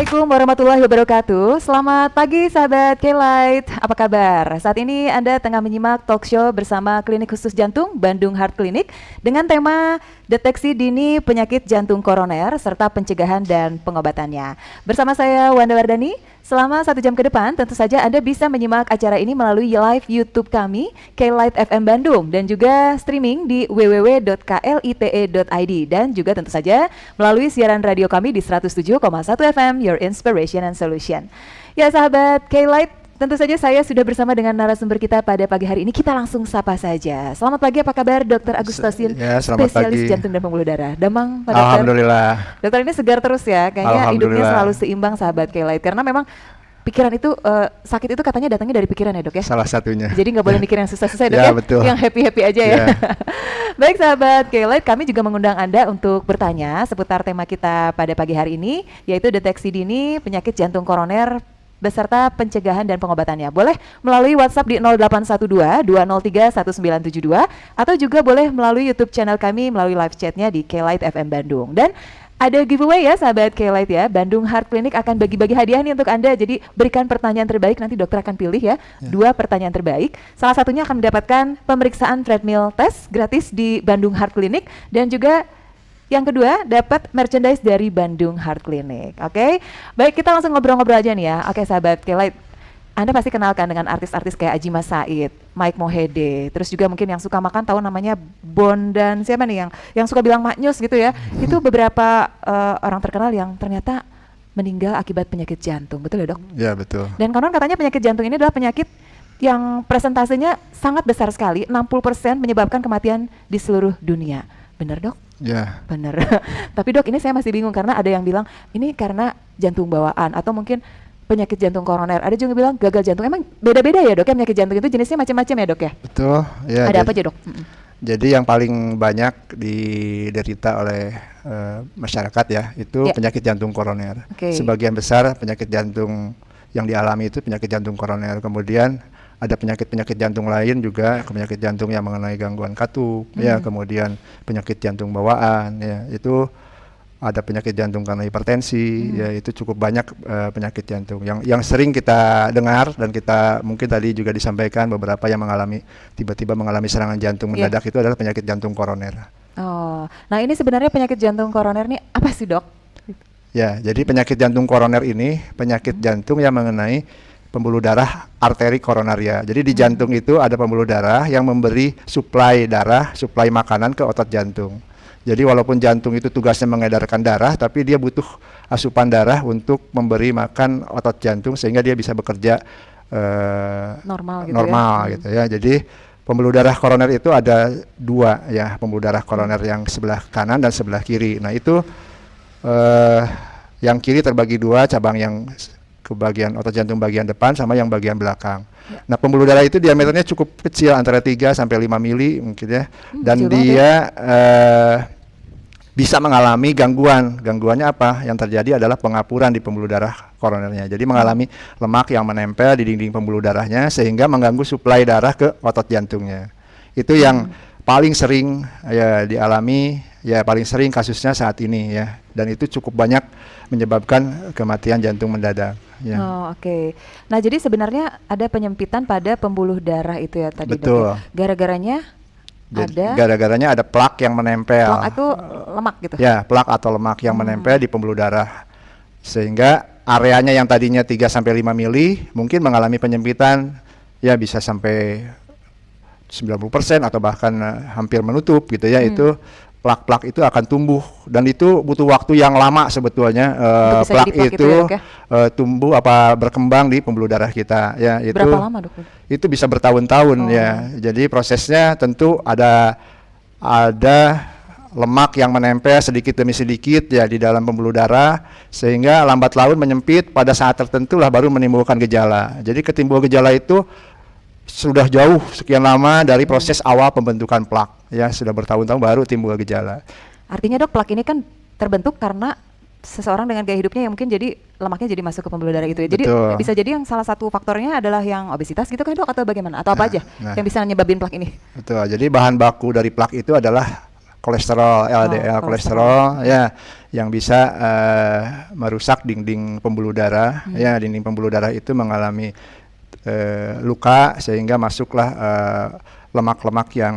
Assalamualaikum warahmatullahi wabarakatuh. Selamat pagi sahabat K-Light. Apa kabar? Saat ini Anda tengah menyimak talk show bersama Klinik Khusus Jantung Bandung Heart Clinic dengan tema deteksi dini penyakit jantung koroner serta pencegahan dan pengobatannya. Bersama saya Wanda Wardani. Selama 1 jam ke depan tentu saja Anda bisa menyimak acara ini melalui live YouTube kami K-Light FM Bandung dan juga streaming di www.klite.id dan juga tentu saja melalui siaran radio kami di 107,1 FM Your Inspiration and Solution. Ya sahabat K-Light, tentu saja saya sudah bersama dengan narasumber kita pada pagi hari ini. Kita langsung sapa saja. Selamat pagi, apa kabar Dr. Agustosin, ya, spesialis pagi. jantung dan pembuluh darah. Damang Pak Dokter. Alhamdulillah. Dokter ini segar terus ya, kayaknya hidupnya selalu seimbang sahabat K-Light. Karena memang pikiran itu, sakit itu katanya datangnya dari pikiran ya dok ya? Salah satunya. Jadi nggak boleh mikir yang susah-susah dok ya? Betul. Yang happy-happy aja ya. Baik sahabat K-Light, kami juga mengundang Anda untuk bertanya seputar tema kita pada pagi hari ini, yaitu deteksi dini penyakit jantung koroner beserta pencegahan dan pengobatannya. Boleh melalui WhatsApp di 0812-203-1972 atau juga boleh melalui YouTube channel kami melalui live chatnya di K-Light FM Bandung. Dan ada giveaway ya sahabat K-Light ya, Bandung Heart Clinic akan bagi-bagi hadiah nih untuk Anda. Jadi berikan pertanyaan terbaik, nanti dokter akan pilih ya 2 pertanyaan terbaik. Salah satunya akan mendapatkan pemeriksaan treadmill test gratis di Bandung Heart Clinic dan juga yang kedua, dapat merchandise dari Bandung Heart Clinic. Oke, baik kita langsung ngobrol-ngobrol aja nih ya. Oke sahabat K-Light, Anda pasti kenalkan dengan artis-artis kayak Aji Mas Said, Mike Mohede, terus juga mungkin yang suka makan tahu namanya Bondan, siapa nih yang suka bilang maknyus gitu ya. Itu beberapa orang terkenal yang ternyata meninggal akibat penyakit jantung, betul ya dok? Ya betul. Dan konon katanya penyakit jantung ini adalah penyakit yang presentasenya sangat besar sekali, 60% menyebabkan kematian di seluruh dunia. Benar dok? Ya. Benar. Tapi dok, ini saya masih bingung karena ada yang bilang ini karena jantung bawaan atau mungkin penyakit jantung koroner. Ada juga bilang gagal jantung. Emang beda-beda ya dok ya penyakit jantung itu jenisnya macam-macam ya dok ya? Betul. Ya, ada apa aja dok? Jadi yang paling banyak diderita oleh masyarakat ya itu penyakit jantung koroner. Sebagian besar penyakit jantung yang dialami itu penyakit jantung koroner. Kemudian ada penyakit-penyakit jantung lain juga, penyakit jantung yang mengenai gangguan katup, ya, kemudian penyakit jantung bawaan, ya, itu ada penyakit jantung karena hipertensi, ya, itu cukup banyak penyakit jantung yang sering kita dengar dan kita mungkin tadi juga disampaikan beberapa yang tiba-tiba mengalami serangan jantung mendadak itu adalah penyakit jantung koroner. Oh, nah ini sebenarnya penyakit jantung koroner ini apa sih dok? Ya, jadi penyakit jantung koroner ini penyakit jantung yang mengenai pembuluh darah arteri koronaria. Jadi di jantung itu ada pembuluh darah yang memberi suplai darah, suplai makanan ke otot jantung. Jadi walaupun jantung itu tugasnya mengedarkan darah, tapi dia butuh asupan darah untuk memberi makan otot jantung sehingga dia bisa bekerja normal gitu ya. Jadi pembuluh darah koroner itu ada 2 ya, pembuluh darah koroner yang sebelah kanan dan sebelah kiri. Nah itu yang kiri terbagi 2, cabang yang ke bagian otot jantung bagian depan sama yang bagian belakang. Nah pembuluh darah itu diameternya cukup kecil, antara 3 sampai 5 mili mungkin ya. Dan dia bisa mengalami gangguan. Gangguannya apa? Yang terjadi adalah pengapuran di pembuluh darah koronernya. Jadi mengalami lemak yang menempel di dinding pembuluh darahnya sehingga mengganggu suplai darah ke otot jantungnya. Itu yang paling sering ya dialami, ya paling sering kasusnya saat ini ya. Dan itu cukup banyak menyebabkan kematian jantung mendadak. Ya. Oh oke. Nah jadi sebenarnya ada penyempitan pada pembuluh darah itu ya tadi. Betul. Gara-garanya Gara-garanya ada plak yang menempel. Plak itu lemak gitu? Ya, plak atau lemak yang menempel di pembuluh darah. Sehingga areanya yang tadinya 3-5 mili mungkin mengalami penyempitan ya bisa sampai 90% atau bahkan hampir menutup gitu ya. Itu plak-plak itu akan tumbuh dan itu butuh waktu yang lama sebetulnya plak itu tumbuh berkembang di pembuluh darah kita ya. Itu berapa lama dok? Itu bisa bertahun-tahun ya. Jadi prosesnya tentu ada lemak yang menempel sedikit demi sedikit ya di dalam pembuluh darah sehingga lambat laun menyempit, pada saat tertentu lah baru menimbulkan gejala. Jadi ketimbul gejala itu sudah jauh sekian lama dari proses awal pembentukan plak ya, sudah bertahun-tahun baru timbul gejala. Artinya dok, plak ini kan terbentuk karena seseorang dengan gaya hidupnya yang mungkin jadi lemaknya jadi masuk ke pembuluh darah itu ya. Jadi bisa jadi yang salah satu faktornya adalah yang obesitas gitu kan dok, atau bagaimana? Atau apa aja yang bisa nyebabin plak ini? Betul, jadi bahan baku dari plak itu adalah kolesterol, LDL kolesterol ya, yang bisa merusak dinding pembuluh darah. Ya, dinding pembuluh darah itu mengalami luka sehingga masuklah lemak-lemak yang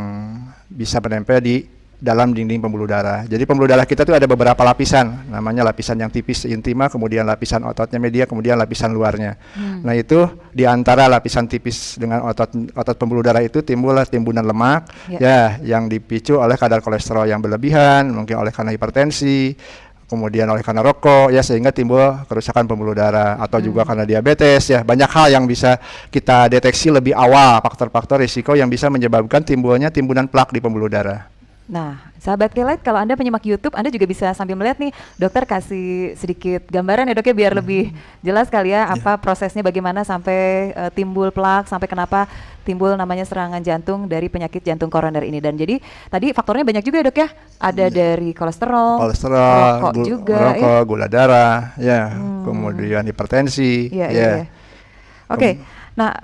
bisa menempel di dalam dinding pembuluh darah. Jadi pembuluh darah kita tuh ada beberapa lapisan, namanya lapisan yang tipis intima, kemudian lapisan ototnya media, kemudian lapisan luarnya. Nah itu di antara lapisan tipis dengan otot pembuluh darah itu timbullah timbunan lemak ya yang dipicu oleh kadar kolesterol yang berlebihan, mungkin oleh karena hipertensi, kemudian oleh karena rokok ya, sehingga timbul kerusakan pembuluh darah, atau juga karena diabetes ya. Banyak hal yang bisa kita deteksi lebih awal, faktor-faktor risiko yang bisa menyebabkan timbulnya timbunan plak di pembuluh darah. Nah, sahabat K-Lite, kalau Anda penyimak YouTube, Anda juga bisa sambil melihat nih, dokter kasih sedikit gambaran ya dok ya, biar lebih jelas kali ya apa prosesnya, bagaimana sampai timbul plak, sampai kenapa timbul namanya serangan jantung dari penyakit jantung koroner ini. Dan jadi tadi faktornya banyak juga ya dok ya, ada dari kolesterol, rokok juga, rokok, gula darah, ya, kemudian hipertensi, Oke. Nah,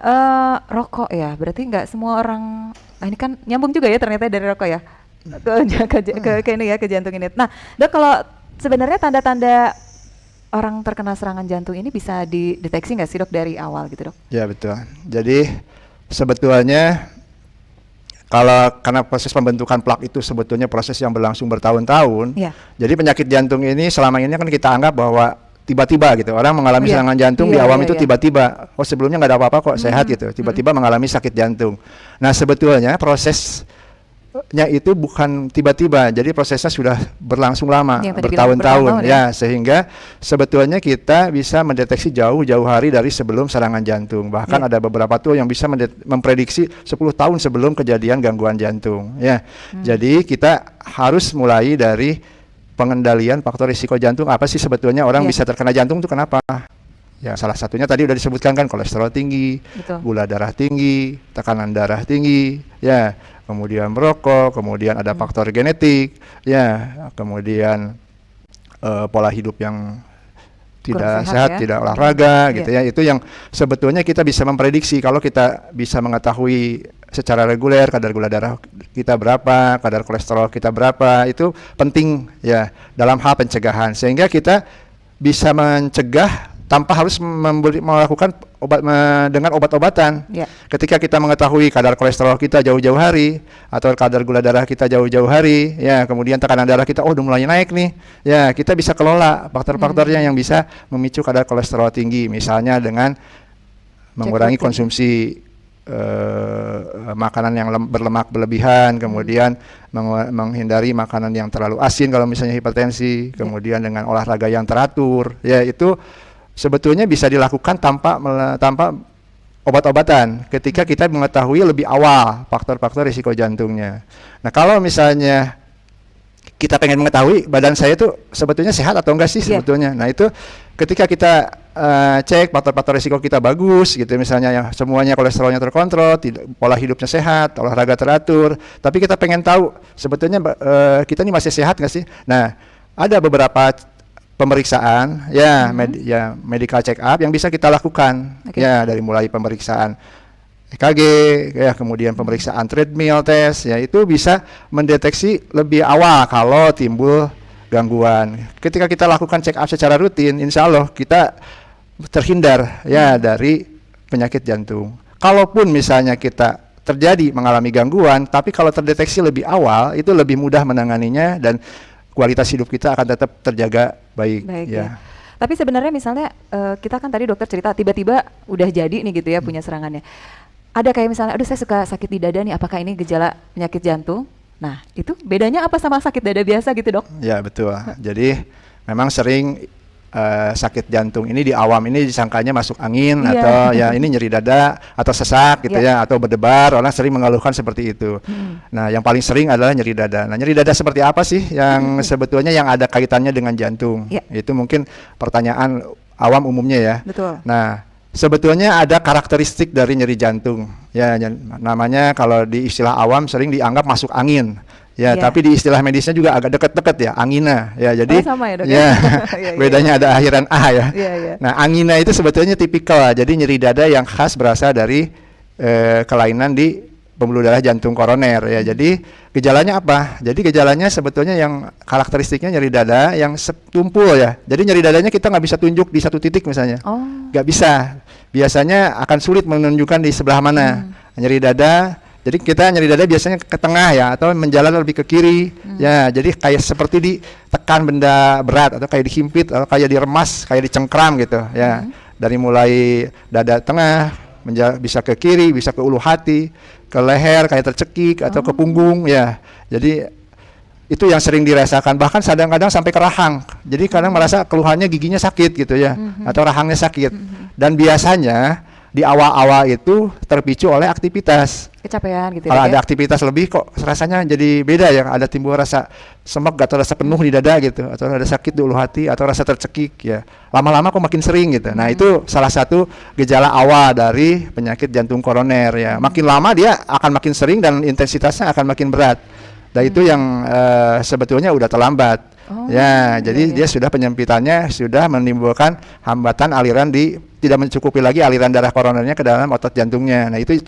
rokok ya, berarti nggak semua orang, ini kan nyambung juga ya ternyata dari rokok ya. Ke ini ya, ke jantung ini. Nah, dok, kalau sebenarnya tanda-tanda orang terkena serangan jantung ini bisa dideteksi nggak sih dok dari awal gitu dok? Ya betul. Jadi sebetulnya karena proses pembentukan plak itu sebetulnya proses yang berlangsung bertahun-tahun. Jadi penyakit jantung ini selama ini kan kita anggap bahwa tiba-tiba gitu, orang mengalami serangan jantung di awam itu tiba-tiba. Oh sebelumnya nggak ada apa-apa kok, sehat gitu. Tiba-tiba mengalami sakit jantung. Nah sebetulnya prosesnya itu bukan tiba-tiba, jadi prosesnya sudah berlangsung lama, bertahun-tahun ya, sehingga sebetulnya kita bisa mendeteksi jauh-jauh hari dari sebelum serangan jantung. Bahkan ada beberapa tool yang bisa memprediksi 10 tahun sebelum kejadian gangguan jantung ya. Jadi kita harus mulai dari pengendalian faktor risiko jantung. Apa sih sebetulnya orang bisa terkena jantung itu kenapa? Ya salah satunya tadi udah disebutkan kan, kolesterol tinggi, gula darah tinggi, tekanan darah tinggi, ya, kemudian merokok, kemudian ada faktor genetik, ya, kemudian pola hidup yang tidak sehat, tidak olahraga, gitu ya. Itu yang sebetulnya kita bisa memprediksi kalau kita bisa mengetahui secara reguler kadar gula darah kita berapa, kadar kolesterol kita berapa. Itu penting ya dalam hal pencegahan, sehingga kita bisa mencegah tanpa harus melakukan dengan obat-obatan. Ketika kita mengetahui kadar kolesterol kita jauh-jauh hari, atau kadar gula darah kita jauh-jauh hari, ya, kemudian tekanan darah kita udah mulai naik nih, ya, kita bisa kelola faktor-faktornya yang bisa memicu kadar kolesterol tinggi, misalnya dengan mengurangi konsumsi makanan yang berlemak berlebihan, kemudian menghindari makanan yang terlalu asin kalau misalnya hipertensi, kemudian dengan olahraga yang teratur, ya, itu sebetulnya bisa dilakukan tanpa obat-obatan ketika kita mengetahui lebih awal faktor-faktor risiko jantungnya. Nah kalau misalnya kita pengen mengetahui badan saya tuh sebetulnya sehat atau enggak sih sebetulnya. Nah itu ketika kita cek faktor-faktor risiko kita bagus gitu, misalnya ya, semuanya kolesterolnya terkontrol, pola hidupnya sehat, olahraga teratur, tapi kita pengen tahu sebetulnya kita ini masih sehat nggak sih. Nah ada beberapa pemeriksaan ya, medical check up yang bisa kita lakukan ya, dari mulai pemeriksaan EKG ya, kemudian pemeriksaan treadmill test ya, itu bisa mendeteksi lebih awal kalau timbul gangguan. Ketika kita lakukan check up secara rutin, insya Allah kita terhindar ya dari penyakit jantung. Kalaupun misalnya kita terjadi mengalami gangguan, tapi kalau terdeteksi lebih awal itu lebih mudah menanganinya dan kualitas hidup kita akan tetap terjaga baik ya. Tapi sebenarnya misalnya kita kan tadi dokter cerita tiba-tiba udah jadi nih gitu ya punya serangannya. Ada kayak misalnya, aduh saya suka sakit di dada nih, apakah ini gejala penyakit jantung? Nah itu bedanya apa sama sakit dada biasa gitu dok? Ya betul, jadi memang sering sakit jantung ini di awam ini disangkanya masuk angin atau ya ini nyeri dada atau sesak gitu ya, atau berdebar, orang sering mengeluhkan seperti itu. Nah yang paling sering adalah nyeri dada. Nah nyeri dada seperti apa sih yang sebetulnya yang ada kaitannya dengan jantung? Itu mungkin pertanyaan awam umumnya ya. Nah sebetulnya ada karakteristik dari nyeri jantung ya, namanya kalau di istilah awam sering dianggap masuk angin. Ya, tapi di istilah medisnya juga agak dekat-dekat ya, angina. Ya, jadi sama ya, dok, bedanya ada akhiran A ya. Nah, angina itu sebetulnya tipikal. Jadi nyeri dada yang khas berasal dari kelainan di pembuluh darah jantung koroner ya. Jadi gejalanya apa? Jadi gejalanya sebetulnya yang karakteristiknya nyeri dada yang tumpul ya. Jadi nyeri dadanya kita nggak bisa tunjuk di satu titik misalnya, nggak bisa. Biasanya akan sulit menunjukkan di sebelah mana nyeri dada. Jadi kita nyeri dada biasanya ke tengah ya, atau menjalar lebih ke kiri ya. Jadi kayak seperti ditekan benda berat, atau kayak dihimpit, atau kayak diremas, kayak dicengkram gitu ya. Dari mulai dada tengah bisa ke kiri, bisa ke ulu hati, ke leher kayak tercekik, atau ke punggung ya. Jadi itu yang sering dirasakan, bahkan kadang-kadang sampai ke rahang. Jadi kadang merasa keluhannya giginya sakit gitu ya, atau rahangnya sakit. Dan biasanya di awal-awal itu terpicu oleh aktivitas. Kecapean gitu. Kalau ada aktivitas lebih kok rasanya jadi beda ya. Ada timbul rasa semek atau rasa penuh di dada gitu, atau ada sakit di ulu hati, atau rasa tercekik ya. Lama-lama kok makin sering gitu. Nah itu salah satu gejala awal dari penyakit jantung koroner ya. Makin lama dia akan makin sering dan intensitasnya akan makin berat. Dan itu yang sebetulnya udah terlambat. Jadi dia sudah penyempitannya sudah menimbulkan hambatan aliran tidak mencukupi lagi aliran darah koronernya ke dalam otot jantungnya. Nah itu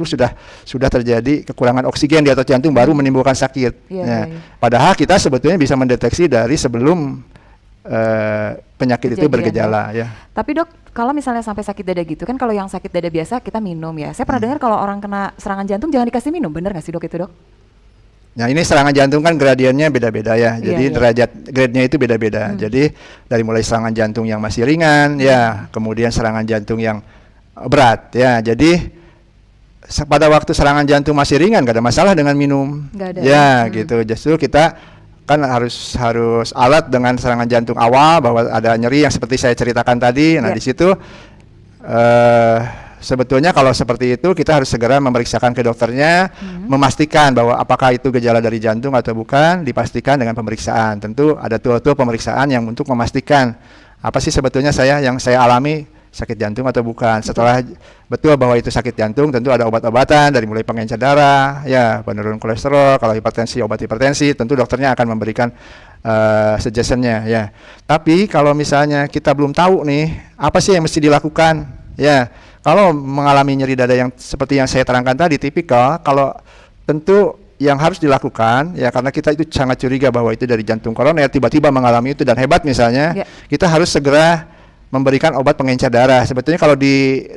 sudah terjadi kekurangan oksigen di otot jantung, baru menimbulkan sakit. Padahal kita sebetulnya bisa mendeteksi dari sebelum penyakit itu bergejala ya. Tapi dok, kalau misalnya sampai sakit dada gitu kan, kalau yang sakit dada biasa kita minum ya. Saya pernah dengar kalau orang kena serangan jantung jangan dikasih minum, benar nggak sih dok itu dok? Nah ini serangan jantung kan gradiennya beda-beda ya, jadi derajat grade-nya itu beda-beda. Jadi dari mulai serangan jantung yang masih ringan ya, kemudian serangan jantung yang berat ya. Jadi pada waktu serangan jantung masih ringan gak ada masalah dengan minum. Gak ada. Ya gitu, justru kita kan harus alat dengan serangan jantung awal bahwa ada nyeri yang seperti saya ceritakan tadi. Nah di situ sebetulnya kalau seperti itu kita harus segera memeriksakan ke dokternya, memastikan bahwa apakah itu gejala dari jantung atau bukan, dipastikan dengan pemeriksaan. Tentu ada tool-tool pemeriksaan yang untuk memastikan apa sih sebetulnya yang saya alami sakit jantung atau bukan. Setelah betul bahwa itu sakit jantung, tentu ada obat-obatan dari mulai pengencer darah, ya penurun kolesterol. Kalau hipertensi, obat hipertensi, tentu dokternya akan memberikan suggestion-nya ya. Tapi kalau misalnya kita belum tahu nih, apa sih yang mesti dilakukan ya. Kalau mengalami nyeri dada yang seperti yang saya terangkan tadi, tipikal, kalau tentu yang harus dilakukan ya, karena kita itu sangat curiga bahwa itu dari jantung koroner, tiba-tiba mengalami itu dan hebat misalnya, kita harus segera memberikan obat pengencer darah. Sebetulnya kalau di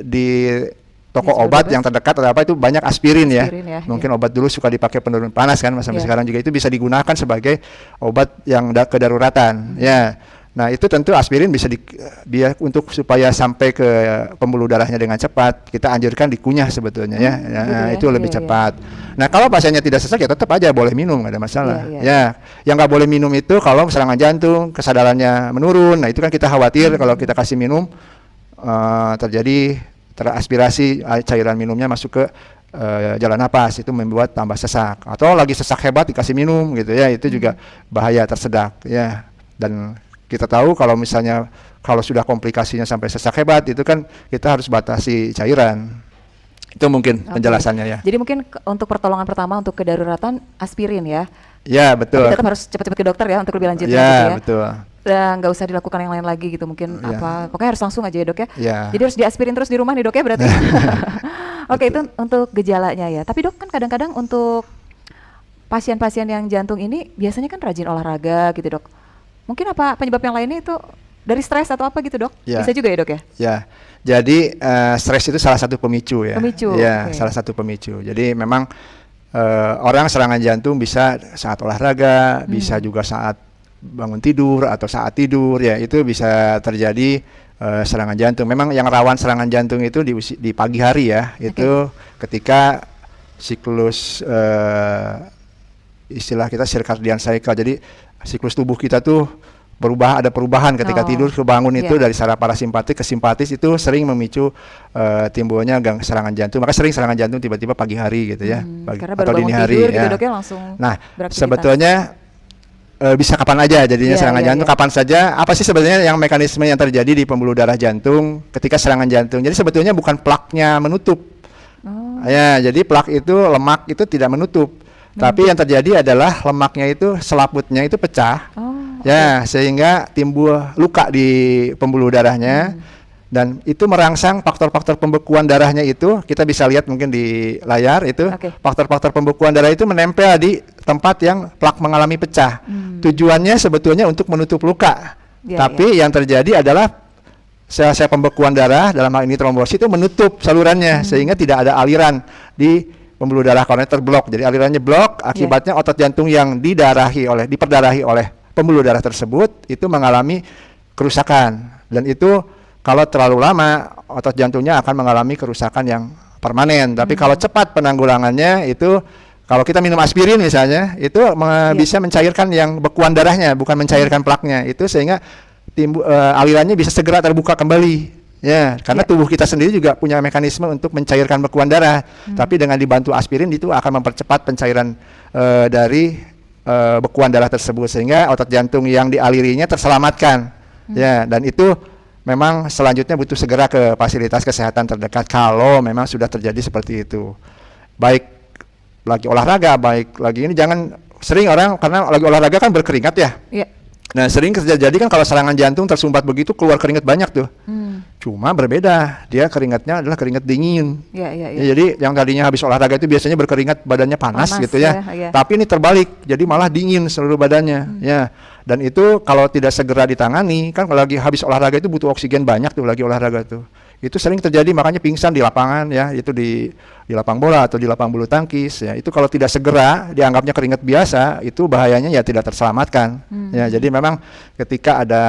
toko obat yang terdekat atau apa itu banyak aspirin ya. Mungkin obat dulu suka dipakai penurun panas kan, sampai sekarang juga itu bisa digunakan sebagai obat yang kedaruratan ya. Nah itu tentu aspirin bisa untuk supaya sampai ke pembuluh darahnya dengan cepat, kita anjurkan dikunyah sebetulnya ya. Itu lebih cepat. Nah kalau pasiennya tidak sesak ya tetap aja boleh minum, nggak ada masalah. Ya, yang nggak boleh minum itu kalau serangan jantung, kesadarannya menurun. Nah itu kan kita khawatir kalau kita kasih minum terjadi teraspirasi cairan minumnya masuk ke jalan napas, itu membuat tambah sesak. Atau lagi sesak hebat dikasih minum gitu ya, itu juga bahaya, tersedak ya. Dan kita tahu kalau misalnya kalau sudah komplikasinya sampai sesak hebat itu kan kita harus batasi cairan. Itu mungkin penjelasannya ya. Jadi mungkin untuk pertolongan pertama untuk kedaruratan aspirin ya. Ya betul. Tapi tetap harus cepat-cepat ke dokter ya untuk lebih lanjut ya, gitu ya. Betul. Dan nggak usah dilakukan yang lain lagi gitu mungkin pokoknya harus langsung aja ya dok ya. Jadi harus diaspirin terus di rumah nih dok ya berarti. Oke, itu untuk gejalanya ya. Tapi dok kan kadang-kadang untuk pasien-pasien yang jantung ini biasanya kan rajin olahraga gitu dok. Mungkin apa penyebab yang lainnya itu dari stres atau apa gitu dok? Bisa juga ya dok ya? Ya, jadi stres itu salah satu pemicu ya. Salah satu pemicu. Jadi memang orang serangan jantung bisa saat olahraga, bisa juga saat bangun tidur atau saat tidur ya, itu bisa terjadi serangan jantung. Memang yang rawan serangan jantung itu di pagi hari ya, itu ketika siklus istilah kita circadian cycle. Jadi siklus tubuh kita tuh ada perubahan ketika tidur ke bangun itu dari saraf parasimpatik ke simpatis, itu sering memicu timbulnya serangan jantung. Maka sering serangan jantung tiba-tiba pagi hari gitu ya, atau dini hari tidur, ya. gitu, dok, ya, langsung sebetulnya bisa kapan aja jadinya serangan jantung, kapan saja. Apa sih sebenarnya yang mekanisme yang terjadi di pembuluh darah jantung ketika serangan jantung? Jadi sebetulnya bukan plaknya menutup. Ya, jadi plak itu, lemak itu tidak menutup. Tapi yang terjadi adalah lemaknya itu, selaputnya itu pecah, sehingga timbul luka di pembuluh darahnya. Dan itu merangsang faktor-faktor pembekuan darahnya itu, kita bisa lihat mungkin di layar itu, faktor-faktor pembekuan darah itu menempel di tempat yang plak mengalami pecah. Tujuannya sebetulnya untuk menutup luka. Tapi yang terjadi adalah sel-sel pembekuan darah, dalam hal ini trombosit, itu menutup salurannya sehingga tidak ada aliran di pembuluh darah koroner, terblok. Jadi alirannya blok, akibatnya otot jantung yang diperdarahi oleh pembuluh darah tersebut itu mengalami kerusakan. Dan itu kalau terlalu lama, otot jantungnya akan mengalami kerusakan yang permanen. Tapi kalau cepat penanggulangannya itu, kalau kita minum aspirin misalnya, itu bisa mencairkan yang bekuan darahnya, bukan mencairkan plaknya. Itu sehingga alirannya bisa segera terbuka kembali. Ya, karena tubuh kita sendiri juga punya mekanisme untuk mencairkan bekuan darah. Tapi dengan dibantu aspirin itu akan mempercepat pencairan dari bekuan darah tersebut, sehingga otot jantung yang dialirinya terselamatkan. Ya, dan itu memang selanjutnya butuh segera ke fasilitas kesehatan terdekat kalau memang sudah terjadi seperti itu. Baik lagi olahraga, baik lagi ini, jangan sering orang karena lagi olahraga kan berkeringat ya. Nah, sering terjadi kan kalau serangan jantung tersumbat begitu keluar keringat banyak tuh. Cuma berbeda, dia keringatnya adalah keringat dingin. Ya, jadi yang tadinya habis olahraga itu biasanya berkeringat badannya panas gitu ya. Tapi ini terbalik, jadi malah dingin seluruh badannya. Ya. Dan itu kalau tidak segera ditangani, kan kalau lagi habis olahraga itu butuh oksigen banyak tuh lagi olahraga tuh. Itu sering terjadi, makanya pingsan di lapangan ya, itu di lapang bola atau di lapang bulu tangkis ya. Itu kalau tidak segera dianggapnya keringat biasa, itu bahayanya ya tidak terselamatkan. Ya, jadi memang ketika ada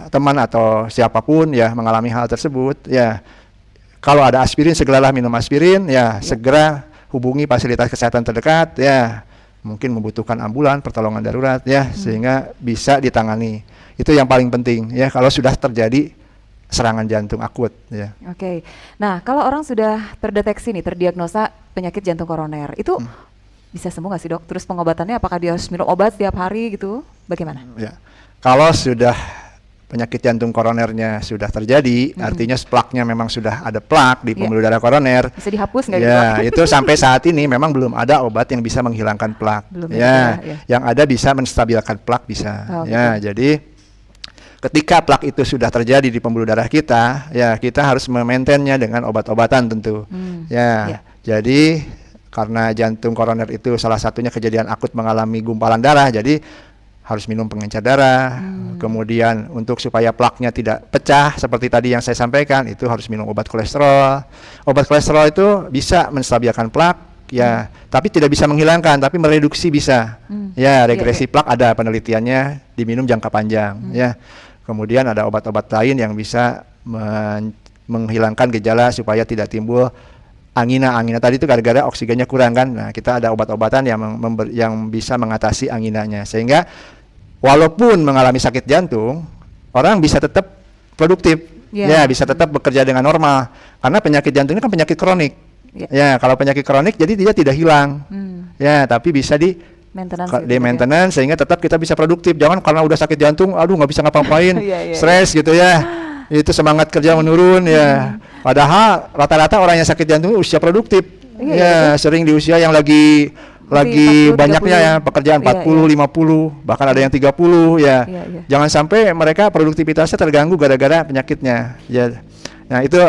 teman atau siapapun ya mengalami hal tersebut ya, kalau ada aspirin segeralah minum aspirin ya, segera hubungi fasilitas kesehatan terdekat ya. Mungkin membutuhkan ambulan, pertolongan darurat ya, sehingga bisa ditangani. Itu yang paling penting ya kalau sudah terjadi serangan jantung akut ya. Nah, kalau orang sudah terdeteksi nih, terdiagnosa penyakit jantung koroner, itu bisa sembuh nggak sih dok? Terus pengobatannya apakah dia harus minum obat setiap hari gitu? Bagaimana? Ya, kalau sudah penyakit jantung koronernya sudah terjadi, artinya plaknya memang sudah ada plak di pembuluh darah koroner. Bisa dihapus nggak? Ya, itu sampai saat ini memang belum ada obat yang bisa menghilangkan plak. Yang ada bisa menstabilkan plak bisa. Jadi ketika plak itu sudah terjadi di pembuluh darah kita, ya kita harus memaintainnya dengan obat-obatan tentu. Jadi karena jantung koroner itu salah satunya kejadian akut mengalami gumpalan darah, jadi harus minum pengencer darah. Kemudian untuk supaya plaknya tidak pecah seperti tadi yang saya sampaikan, itu harus minum obat kolesterol. Obat kolesterol itu bisa menstabilkan plak ya, tapi tidak bisa menghilangkan, tapi mereduksi bisa. Regresi plak ada penelitiannya, diminum jangka panjang ya. Kemudian ada obat-obat lain yang bisa menghilangkan gejala supaya tidak timbul angina tadi itu gara-gara oksigennya kurang kan. Nah, kita ada obat-obatan yang bisa mengatasi anginanya, sehingga walaupun mengalami sakit jantung, orang bisa tetap produktif, bisa tetap bekerja dengan normal, karena penyakit jantung ini kan penyakit kronik. Kalau penyakit kronik jadi dia tidak hilang, tapi bisa di maintenance sehingga tetap kita bisa produktif. Jangan karena udah sakit jantung, aduh nggak bisa ngapa-ngapain, stres gitu ya. Itu semangat kerja menurun ya. Padahal rata-rata orang yang sakit jantung usia produktif, sering di usia yang lagi 40, banyaknya 30. Ya pekerjaan 40, 50, bahkan ada yang 30 ya. Jangan sampai mereka produktivitasnya terganggu gara-gara penyakitnya. Nah itu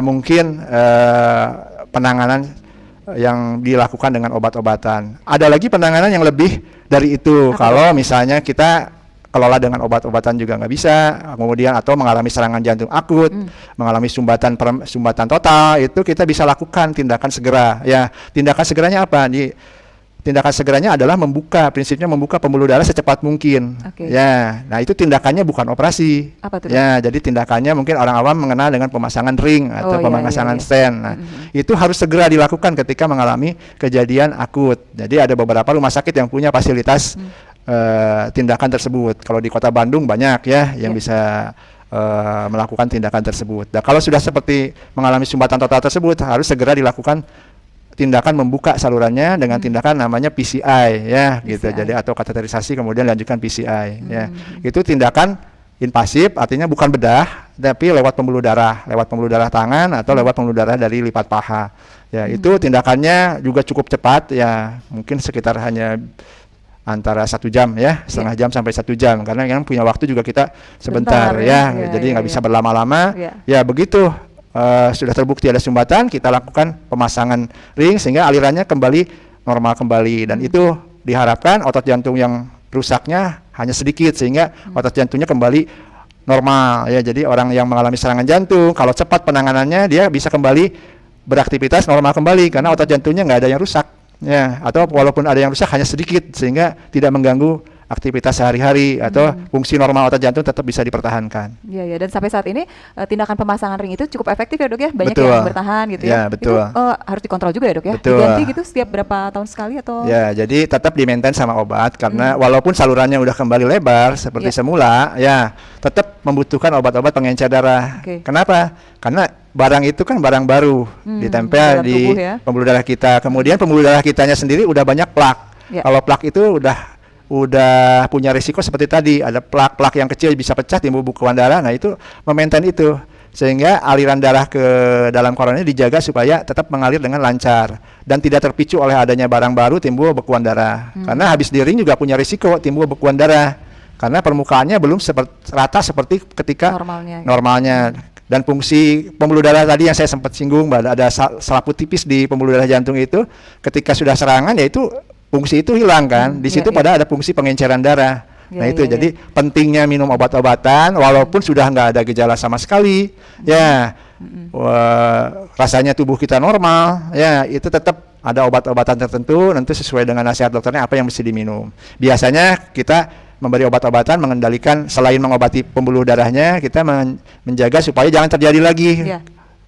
mungkin penanganan yang dilakukan dengan obat-obatan. Ada lagi penanganan yang lebih dari itu. Kalau misalnya kita kelola dengan obat-obatan juga nggak bisa, kemudian atau mengalami serangan jantung akut, mengalami sumbatan total, itu kita bisa lakukan tindakan segera. Ya, tindakan segeranya apa? Tindakan segeranya adalah prinsipnya membuka pembuluh darah secepat mungkin. Ya, nah itu tindakannya bukan operasi. Apa tuh? Ya, jadi tindakannya mungkin orang awam mengenal dengan pemasangan ring atau pemasangan stent. Nah, itu harus segera dilakukan ketika mengalami kejadian akut. Jadi ada beberapa rumah sakit yang punya fasilitas tindakan tersebut. Kalau di Kota Bandung banyak ya yang bisa melakukan tindakan tersebut. Nah, kalau sudah seperti mengalami sumbatan total tersebut, harus segera dilakukan tindakan membuka salurannya dengan tindakan namanya PCI ya gitu. Jadi atau kateterisasi kemudian lanjutkan PCI ya. Itu tindakan invasif, artinya bukan bedah tapi lewat pembuluh darah tangan atau lewat pembuluh darah dari lipat paha. Ya, itu tindakannya juga cukup cepat ya, mungkin sekitar hanya antara 1 jam ya, setengah jam sampai 1 jam, karena yang punya waktu juga kita sebentar ya, jadi nggak bisa berlama-lama. Ya begitu sudah terbukti ada sumbatan, kita lakukan pemasangan ring sehingga alirannya kembali normal kembali, dan itu diharapkan otot jantung yang rusaknya hanya sedikit sehingga otot jantungnya kembali normal ya. Jadi orang yang mengalami serangan jantung kalau cepat penanganannya dia bisa kembali beraktivitas normal kembali karena otot jantungnya nggak ada yang rusak ya, atau walaupun ada yang rusak hanya sedikit sehingga tidak mengganggu aktivitas sehari-hari atau fungsi normal otot jantung tetap bisa dipertahankan. Iya ya, dan sampai saat ini tindakan pemasangan ring itu cukup efektif ya dok ya, banyak yang bertahan gitu ya. Betul. Itu harus dikontrol juga ya dok ya. Betul. Diganti gitu setiap berapa tahun sekali atau? Ya, jadi tetap di-maintain sama obat karena walaupun salurannya udah kembali lebar seperti semula, ya tetap membutuhkan obat-obat pengencer darah. Kenapa? Karena barang itu kan barang baru ditempel di pembuluh darah kita. Kemudian pembuluh darah kitanya sendiri udah banyak plak. Kalau plak itu udah punya risiko seperti tadi, ada plak-plak yang kecil bisa pecah timbul bekuan darah. Nah itu memaintain itu sehingga aliran darah ke dalam koroner dijaga supaya tetap mengalir dengan lancar dan tidak terpicu oleh adanya barang baru timbul bekuan darah. Karena habis di ring juga punya risiko timbul bekuan darah karena permukaannya belum rata seperti ketika normalnya. Dan fungsi pembuluh darah tadi yang saya sempat singgung, ada selaput tipis di pembuluh darah jantung itu, ketika sudah serangan yaitu fungsi itu hilang kan. Di situ pada ada fungsi pengenceran darah. Nah itu jadi pentingnya minum obat-obatan walaupun sudah nggak ada gejala sama sekali. Rasanya tubuh kita normal, ya itu tetap ada obat-obatan tertentu nanti sesuai dengan nasihat dokternya apa yang mesti diminum. Biasanya kita memberi obat-obatan mengendalikan selain mengobati pembuluh darahnya, kita menjaga supaya jangan terjadi lagi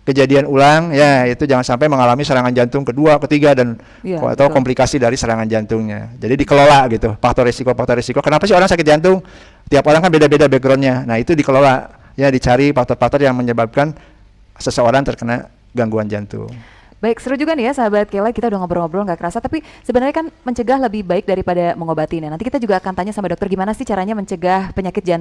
kejadian ulang ya, itu jangan sampai mengalami serangan jantung kedua, ketiga dan atau komplikasi dari serangan jantungnya. Jadi dikelola gitu faktor risiko. Kenapa sih orang sakit jantung? Tiap orang kan beda-beda backgroundnya. Nah itu dikelola ya, dicari faktor-faktor yang menyebabkan seseorang terkena gangguan jantung. Baik, seru juga nih ya sahabat Kela, kita udah ngobrol-ngobrol nggak kerasa, tapi sebenarnya kan mencegah lebih baik daripada mengobati. Nah, nanti kita juga akan tanya sama dokter gimana sih caranya mencegah penyakit jantung